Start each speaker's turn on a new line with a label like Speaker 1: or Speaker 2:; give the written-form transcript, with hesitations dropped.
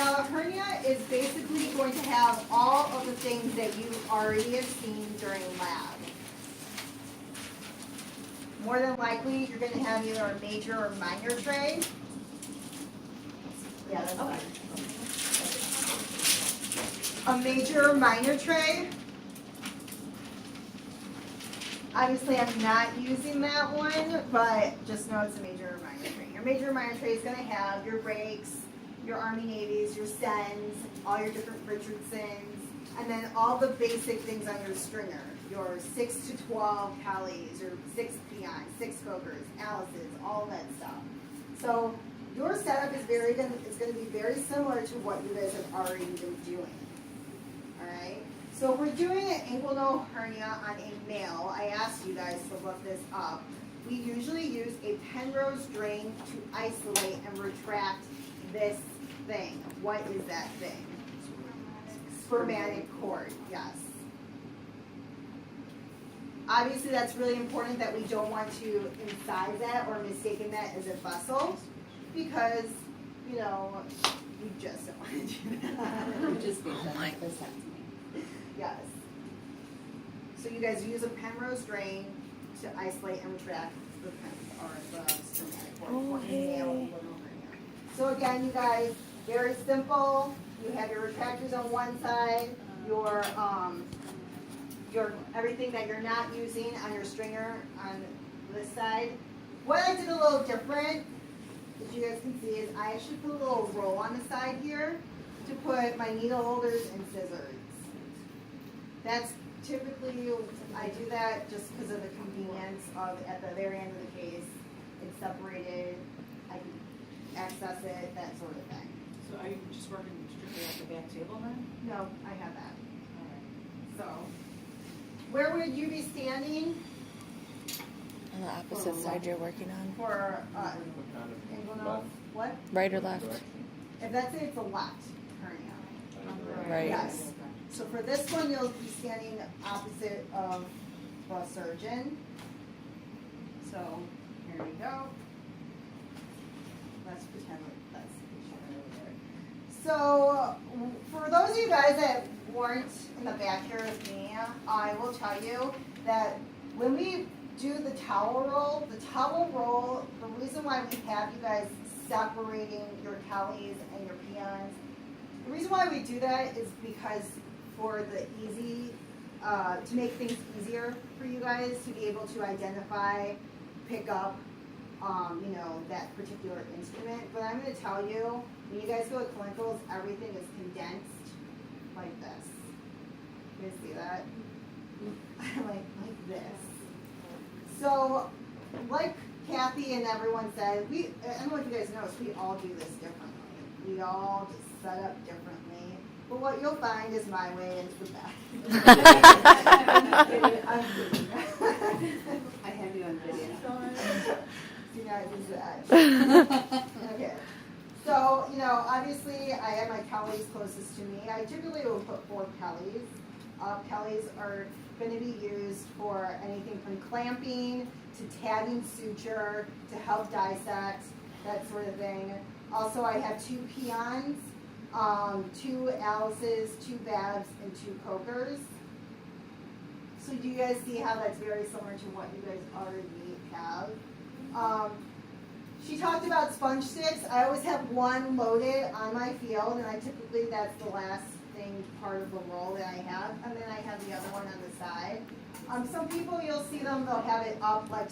Speaker 1: Now a hernia is basically going to have all of the things that you already have seen during lab. More than likely, you're going to have either a major or minor tray. Yeah, that's fine. A major or minor tray. Obviously, I'm not using that one, but just know it's a major or minor tray. Your major or minor tray is going to have your brakes, your Army Navies, your Sens, all your different Richardsons, and then all the basic things on your stringer. Your 6 to 12 Callies, your 6 peons, 6 Cokers, Alice's, all that stuff. So your setup is going to be very similar to what you guys have already been doing. All right. So if we're doing an inguinal hernia on a male, I asked you guys to look this up. We usually use a Penrose drain to isolate and retract this thing. What is that thing? Spermatic cord, yes. Obviously, that's really important that we don't want to incise that or mistaken that as a vessel because, you know, you just don't want to do that.
Speaker 2: Just give them like this to me.
Speaker 1: Yes. So you guys use a Penrose drain to isolate and retract the spermatic cord for a male inguinal hernia. So again, you guys, very simple. You have your retractors on one side, your everything that you're not using on your stringer on this side. What I did a little different, as you guys can see, is I actually put a little roll on the side here to put my needle holders and scissors. That's typically, I do that just because of the convenience of at the very end of the case, it's separated, I can access it, that sort of thing.
Speaker 2: So are you just working strictly at the back table then?
Speaker 1: No, I have that.
Speaker 2: All right.
Speaker 1: So, where would you be standing
Speaker 3: On the opposite side you're working on?
Speaker 1: for inguinal? What?
Speaker 3: Right or left?
Speaker 1: If that's it, it's a left hernia.
Speaker 3: Right.
Speaker 1: Yes. So for this one, you'll be standing opposite of the surgeon. So here we go. Let's pretend like that's the patient over there. So for those of you guys that weren't in the back here with me, I will tell you that when we do the towel roll, the reason why we have you guys separating your Kellies and your peons, the reason why we do that is because for the easy, to make things easier for you guys to be able to identify, pick up, you know, that particular instrument. But I'm going to tell you, when you guys go to clinicals, everything is condensed like this. You guys see that? like this. So, like Kathy and everyone said, I don't know if you guys noticed, we all do this differently. We all just set up differently. But what you'll find is my way is the best. I'm kidding.
Speaker 2: I have you on video.
Speaker 1: You guys is that. Okay. So, you know, obviously I have my Kellies closest to me. I typically will put 4 Kellies. Kellies are going to be used for anything from clamping to tabbing suture to help dissect, that sort of thing. Also, I have 2 peons, 2 Alice's, 2 Babs, and 2 Cokers. So do you guys see how that's very similar to what you guys already have? She talked about sponge sticks. I always have 1 loaded on my field, and I typically, that's the last thing, part of the roll that I have. And then I have the other one on the side. Some people, you'll see them, they'll have it up like